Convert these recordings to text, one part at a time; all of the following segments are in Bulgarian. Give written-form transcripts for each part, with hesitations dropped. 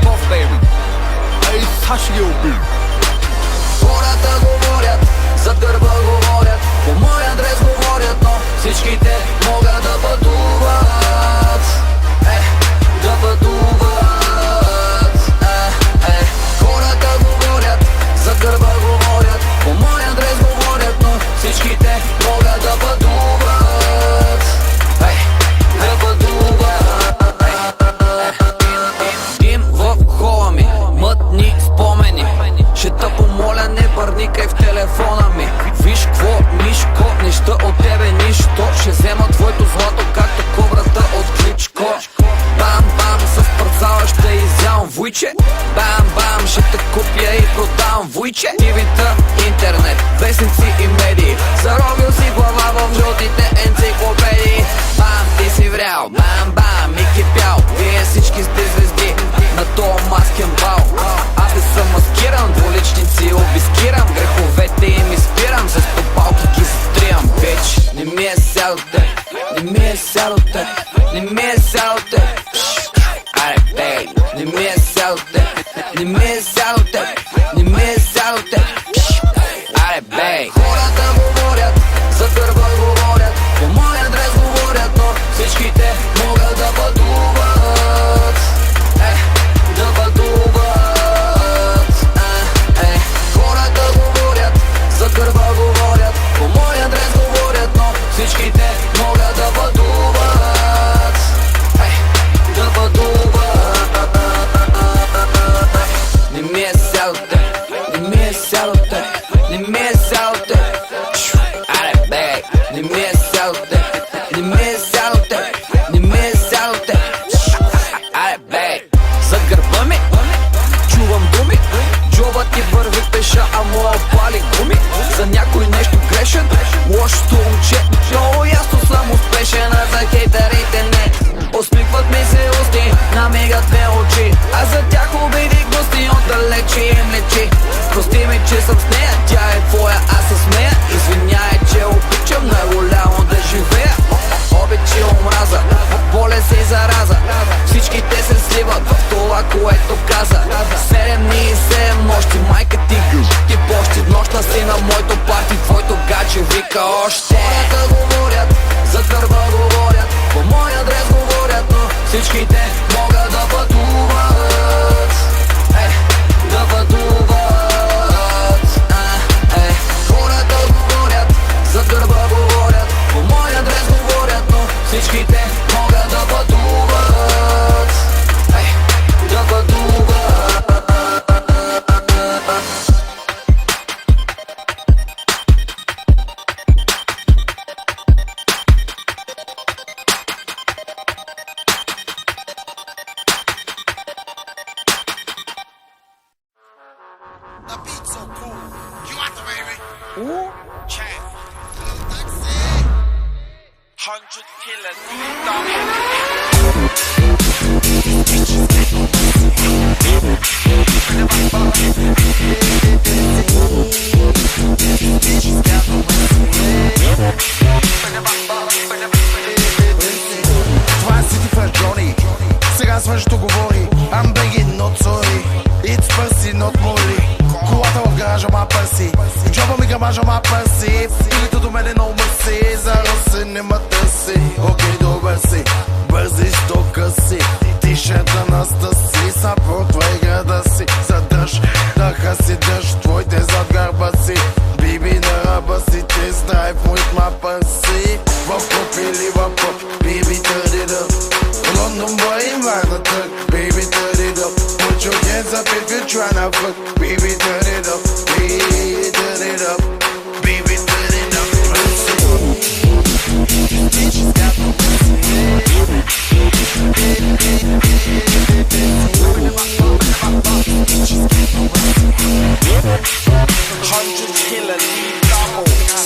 Puff, baby. Ей, Саши ги убил. Хората говорят, зад гърба говорят, по мой адрес говорят, но всичките могат да пътуват. Да пътуват. Хората говорят, зад гърба говорят, по мой адрес говорят, но всичките могат да пътуват. Да пътуват. Им в хола ми, мътни спомени. Ще те помоля, не бърникай в телефона ми. Виж кво, мишко, неща от тебе нищо. Ще взема твоето злато, както кобрата от Кличко. Бам, бам, с парцала ще изявам вуйче. Бам, бам, ще те купя и продавам вуйче. TV-та, интернет, вестници и медии. Заробил си глава в жълтите енциклопедии. Бам, ти си врял, бам, бам, и кипял. Вие всички сте звезди на тоя маскен бал. Аз не съм маскиран, двуличници обискирам. Греховете им изпирам, за стопалки ги стриям. Бич, не ми е сядо те, не ми е сядо те, не ми е сядо те. Аре, бей, не ми е сядо те, не ми е сядо те, не ми е сядо те. Аре, бей. Хората говорят, за гърба говорят, по мой адрес говорят, но всичките могат да пътуват. Да пътуват. Хората говорят, за гърба говорят, по мой адрес говорят, но всичките могат да пътуват. Да пътуват. Не ми е сядо те, не ми е сядо те, не ми е сядо те. Аре, бей, не ми е сядо те, не ми е сядо те, не ми е сядо те. Аре, бей, за гърба ми чувам думи. Джоба ти върви пеша, а моя пали гуми. За някой нещо грешен, лошото момче. Много ясно съм успешен, а за хейтерите не. Усмихват ми се усти, намигат ме очи. А за тях обиди гости, отдалече им лечи. Прости ми, че съм с нея, тя е твоя, аз се смея. Извиняй, че обичам най-голямо да живея. Обич и омраза, болест и зараза. Всичките се сливат в това, което каза. 7 дни и 7 нощи, майка ти пощи. Нощна си на моето парти, твоето гадже вика още. Хората говорят, за гърба говорят, по мой адрес говорят, но всичките могат да пътуват. Да пътуват. Хората говорят, за гърба говорят, по мой адрес говорят, но всичките могат да пътуват. Да пътуват. The beat's so cool. You want the baby? Ooh. Check. Taxi. 100 killer deep Това е City Flash Johnny. Сега свъжето говори. I'm begging, not sorry. It's pussy, not molly. Колата в гаража ма пърси. В джоба ми гамажа ма пърси. Пилито до мене много мърси. За роси не ма търси. Окей, добър си. Бързи, що къси. Тишета на стаси. Съпортвай града си. Задърж, дъха си, дъж твоите зад гърба си. Биби на ръба си. Ти здрайв, with my пърси. В пъп или в пъп. Биби, turn it up. London boy in the truck, baby turn it up. Put your hands up if you're tryna fuck, baby turn it up, baby turn it up, baby turn it up. Bitches got the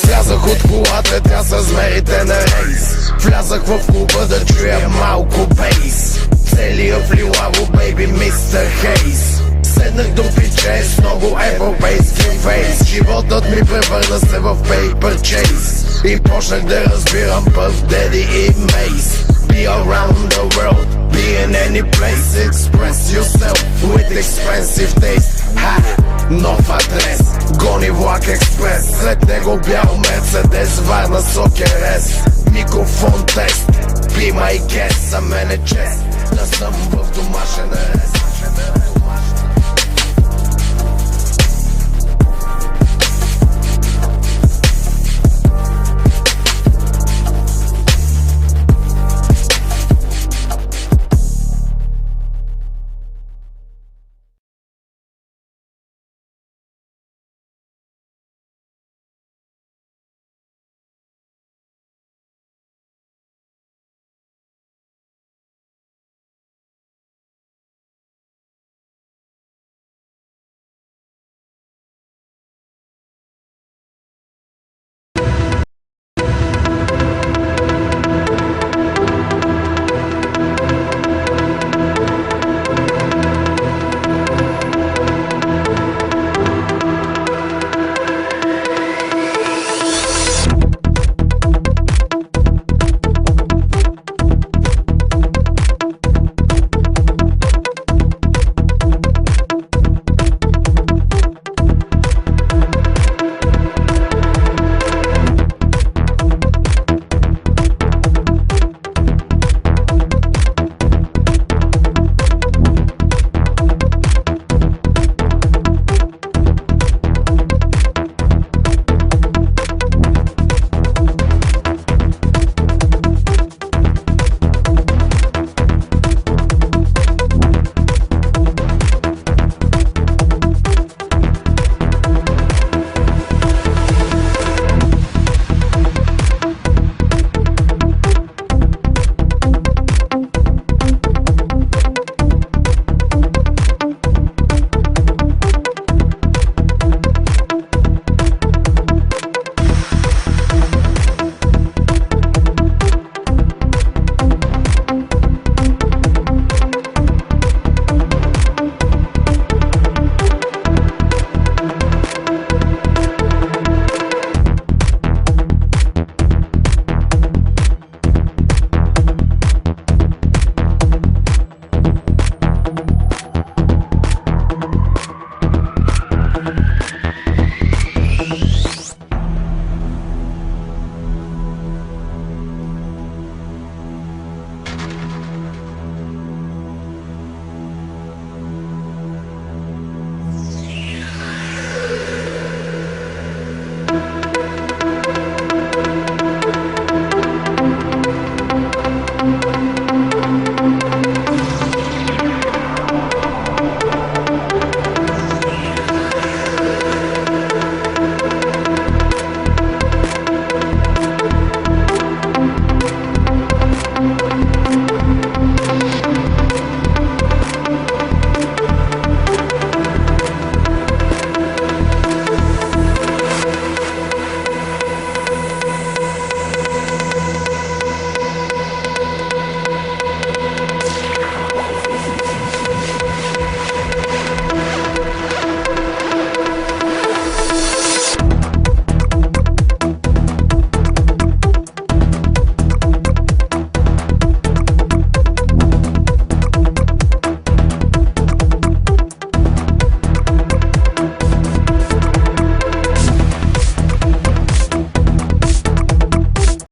Слязах от колата, тя с зверите на рейс. Влязах в клуба да чуя малко бейс. Целия в лилаво, бейби, мистер Хейс. Седнах до пиче с много европейски фейс. Животът ми превърна се в paper chase и почнах да разбирам Puff Daddy и Mace. Be around the world, be in any place. Express yourself with expensive taste. Ha! Нов адрес, гони влак експрес. След него бял Мерцедес, Варна Сокерес. Микрофон тест, be my guest. За мен е чест да съм в домашен арест.